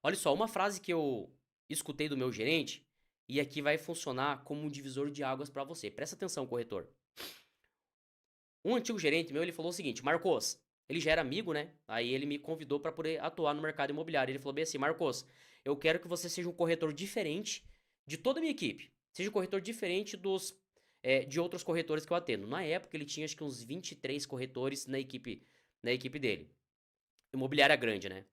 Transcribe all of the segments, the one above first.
Olha só, uma frase que eu escutei do meu gerente, e aqui vai funcionar como um divisor de águas para você. Presta atenção, corretor. Um antigo gerente meu, ele falou o seguinte: Marcos, ele já era amigo, né? Aí ele me convidou para poder atuar no mercado imobiliário. Ele falou bem assim: Marcos, eu quero que você seja um corretor diferente de toda a minha equipe. Seja um corretor diferente de outros corretores que eu atendo. Na época, ele tinha acho que uns 23 corretores na equipe dele. Imobiliária grande, né?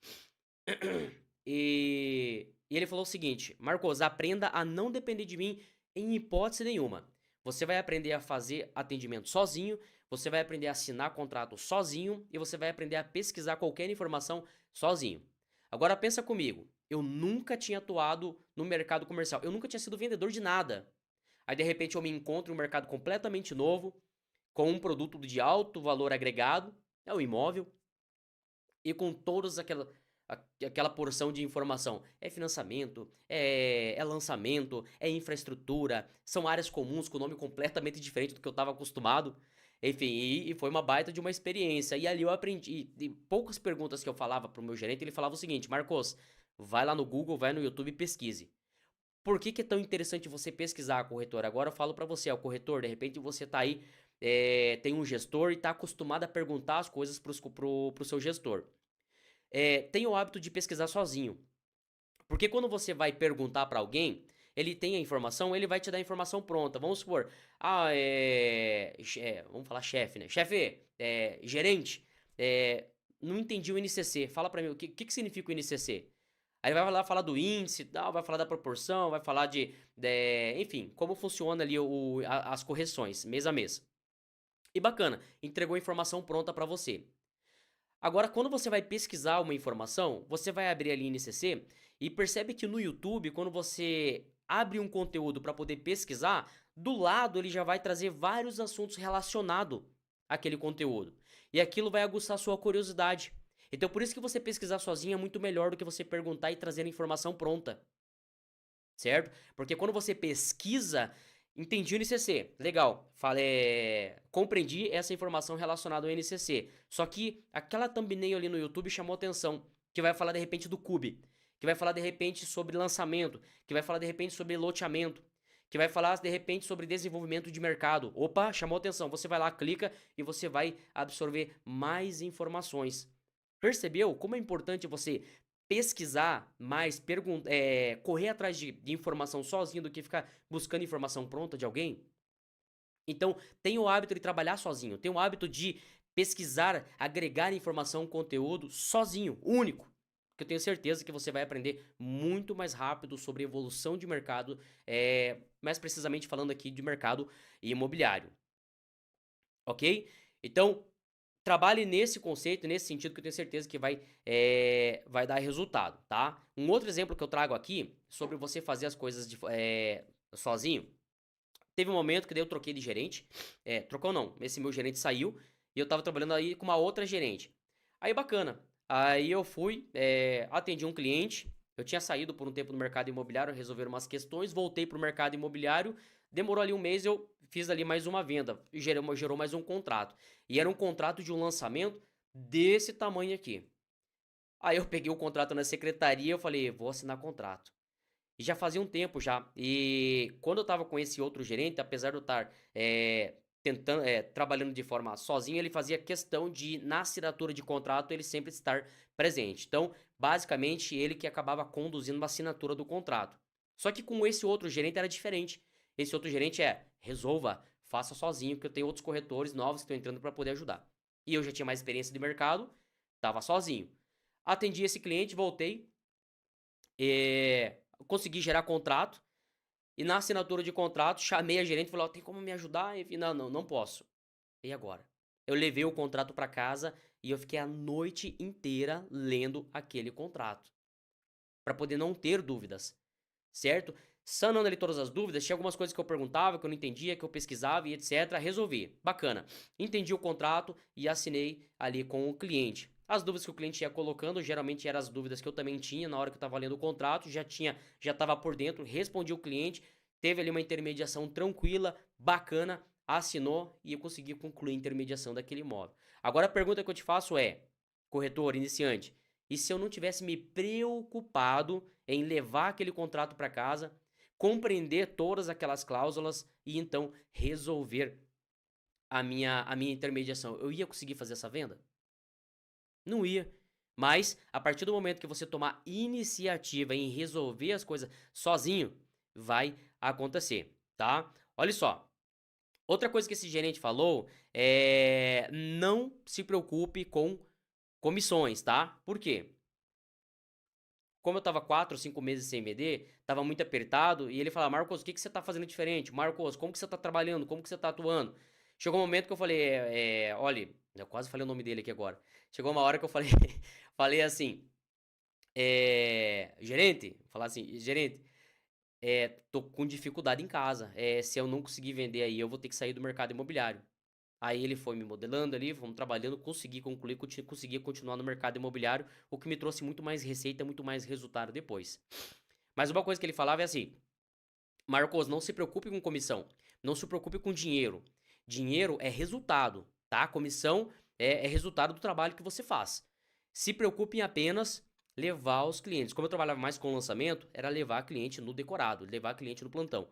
E ele falou o seguinte: Marcos, aprenda a não depender de mim em hipótese nenhuma. Você vai aprender a fazer atendimento sozinho, você vai aprender a assinar contrato sozinho e você vai aprender a pesquisar qualquer informação sozinho. Agora pensa comigo, eu nunca tinha atuado no mercado comercial, eu nunca tinha sido vendedor de nada. Aí de repente eu me encontro em um mercado completamente novo, com um produto de alto valor agregado, é o imóvel, e com todas aquela porção de informação. É financiamento, é lançamento, é infraestrutura, são áreas comuns com nome completamente diferente do que eu estava acostumado. Enfim, e foi uma baita de uma experiência. E ali eu aprendi. E poucas perguntas que eu falava pro meu gerente, ele falava o seguinte: Marcos, vai lá no Google, vai no YouTube e pesquise. Por que é tão interessante você pesquisar, corretor? Agora eu falo para você, o corretor, de repente você tá aí, tem um gestor e tá acostumado a perguntar as coisas pro seu gestor. Tenha o hábito de pesquisar sozinho. Porque quando você vai perguntar para alguém, ele tem a informação, ele vai te dar a informação pronta. Vamos supor, vamos falar chefe, né? Chefe, gerente, não entendi o NCC. Fala para mim, o que significa o NCC? Aí vai lá falar do índice, tal, vai falar da proporção, vai falar enfim, como funciona ali as correções, mês a mês. E bacana, entregou a informação pronta para você. Agora, quando você vai pesquisar uma informação, você vai abrir ali NCC e percebe que no YouTube, quando você abre um conteúdo para poder pesquisar, do lado ele já vai trazer vários assuntos relacionados àquele conteúdo. E aquilo vai aguçar sua curiosidade. Então, por isso que você pesquisar sozinho é muito melhor do que você perguntar e trazer a informação pronta, certo? Porque quando você pesquisa, entendi o NCC, legal, compreendi essa informação relacionada ao NCC. Só que aquela thumbnail ali no YouTube chamou atenção, que vai falar de repente do Cube, que vai falar de repente sobre lançamento, que vai falar de repente sobre loteamento, que vai falar de repente sobre desenvolvimento de mercado. Opa, chamou atenção. Você vai lá, clica e você vai absorver mais informações. Percebeu como é importante você pesquisar mais, correr atrás de informação sozinho do que ficar buscando informação pronta de alguém? Então, tenha o hábito de trabalhar sozinho, tenha o hábito de pesquisar, agregar informação, conteúdo sozinho, único. Porque eu tenho certeza que você vai aprender muito mais rápido sobre evolução de mercado, mais precisamente falando aqui de mercado imobiliário, ok? Então, trabalhe nesse conceito, nesse sentido, que eu tenho certeza que vai dar resultado, tá? Um outro exemplo que eu trago aqui, sobre você fazer as coisas sozinho, teve um momento que daí eu troquei de gerente, trocou não, esse meu gerente saiu, e eu tava trabalhando aí com uma outra gerente. Aí bacana, aí eu fui, atendi um cliente, eu tinha saído por um tempo do mercado imobiliário, resolver umas questões, voltei pro mercado imobiliário, demorou ali um mês, eu fiz ali mais uma venda, e gerou mais um contrato. E era um contrato de um lançamento desse tamanho aqui. Aí eu peguei o contrato na secretaria, eu falei, vou assinar contrato. E já fazia um tempo já. E quando eu tava com esse outro gerente, apesar de eu estar tentando, trabalhando de forma sozinho, ele fazia questão de, na assinatura de contrato, ele sempre estar presente. Então, basicamente, ele que acabava conduzindo a assinatura do contrato. Só que com esse outro gerente era diferente. Esse outro gerente resolva, faça sozinho, porque eu tenho outros corretores novos que estão entrando para poder ajudar. E eu já tinha mais experiência de mercado, tava sozinho. Atendi esse cliente, voltei, consegui gerar contrato. E na assinatura de contrato, chamei a gerente e falei: "Ó, tem como me ajudar?" Enfim, não, não, não posso. E agora? Eu levei o contrato para casa e eu fiquei a noite inteira lendo aquele contrato, para poder não ter dúvidas, certo? Sanando ali todas as dúvidas, tinha algumas coisas que eu perguntava, que eu não entendia, que eu pesquisava e etc. Resolvi. Bacana. Entendi o contrato e assinei ali com o cliente. As dúvidas que o cliente ia colocando, geralmente eram as dúvidas que eu também tinha na hora que eu estava lendo o contrato, já estava por dentro, respondi o cliente, teve ali uma intermediação tranquila, bacana, assinou e eu consegui concluir a intermediação daquele imóvel. Agora a pergunta que eu te faço é, corretor, iniciante, e se eu não tivesse me preocupado em levar aquele contrato para casa, compreender todas aquelas cláusulas e então resolver a minha intermediação? Eu ia conseguir fazer essa venda? Não ia. Mas, a partir do momento que você tomar iniciativa em resolver as coisas sozinho, vai acontecer, tá? Olha só, outra coisa que esse gerente falou é não se preocupe com comissões, tá? Por quê? Como eu estava 4 ou 5 meses sem vender, estava muito apertado e ele falava: "Marcos, o que que você está fazendo diferente? Marcos, como que você está trabalhando? Como que você está atuando?". Chegou um momento que eu falei, olha, eu quase falei o nome dele aqui agora. Chegou uma hora que eu falei falei assim, "Gerente", falar assim: "Gerente, tô com dificuldade em casa, se eu não conseguir vender aí, eu vou ter que sair do mercado imobiliário". Aí ele foi me modelando ali, fomos trabalhando, consegui concluir, consegui continuar no mercado imobiliário, o que me trouxe muito mais receita, muito mais resultado depois. Mas uma coisa que ele falava é assim: "Marcos, não se preocupe com comissão, não se preocupe com dinheiro. Dinheiro é resultado, tá? Comissão é resultado do trabalho que você faz. Se preocupe em apenas levar os clientes". Como eu trabalhava mais com lançamento, era levar cliente no decorado, levar cliente no plantão.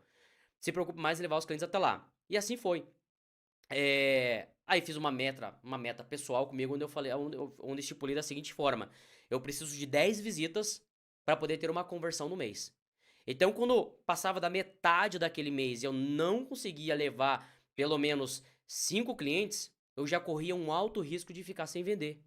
Se preocupe mais em levar os clientes até lá. E assim foi. Aí fiz uma meta pessoal comigo, onde eu falei, onde estipulei da seguinte forma: eu preciso de 10 visitas para poder ter uma conversão no mês. Então, quando passava da metade daquele mês e eu não conseguia levar pelo menos 5 clientes, eu já corria um alto risco de ficar sem vender,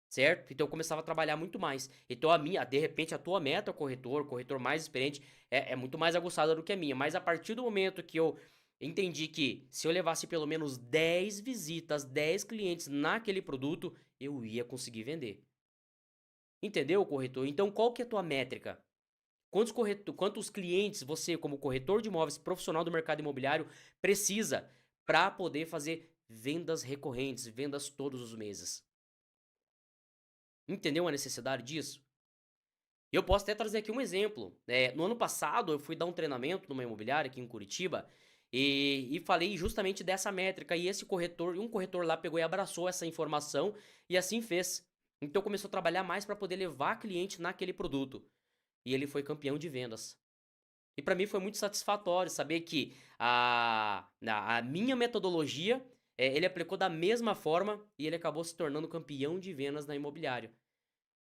certo? Então eu começava a trabalhar muito mais. Então de repente a tua meta, corretor mais experiente, é muito mais aguçada do que a minha. Mas a partir do momento que eu entendi que se eu levasse pelo menos 10 visitas, 10 clientes naquele produto, eu ia conseguir vender. Entendeu, corretor? Então qual que é a tua métrica? Quantos clientes você, como corretor de imóveis profissional do mercado imobiliário, precisa para poder fazer vendas recorrentes, vendas todos os meses? Entendeu a necessidade disso? Eu posso até trazer aqui um exemplo. No ano passado, eu fui dar um treinamento numa imobiliária aqui em Curitiba e falei justamente dessa métrica. E um corretor lá pegou e abraçou essa informação e assim fez. Então começou a trabalhar mais para poder levar cliente naquele produto. E ele foi campeão de vendas. E para mim foi muito satisfatório saber que a minha metodologia, ele aplicou da mesma forma e ele acabou se tornando campeão de vendas na imobiliária.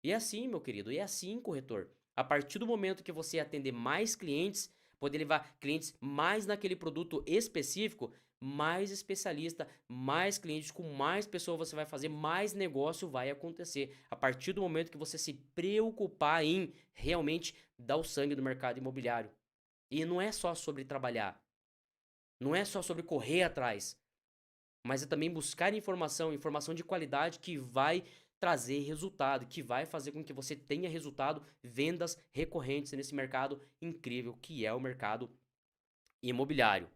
E é assim, meu querido, e é assim, corretor. A partir do momento que você atender mais clientes, poder levar clientes mais naquele produto específico, mais especialista, mais clientes, com mais pessoas você vai fazer, mais negócio vai acontecer. A partir do momento que você se preocupar em realmente dar o sangue do mercado imobiliário. E não é só sobre trabalhar, não é só sobre correr atrás, mas é também buscar informação, informação de qualidade que vai trazer resultado, que vai fazer com que você tenha resultado, vendas recorrentes nesse mercado incrível que é o mercado imobiliário.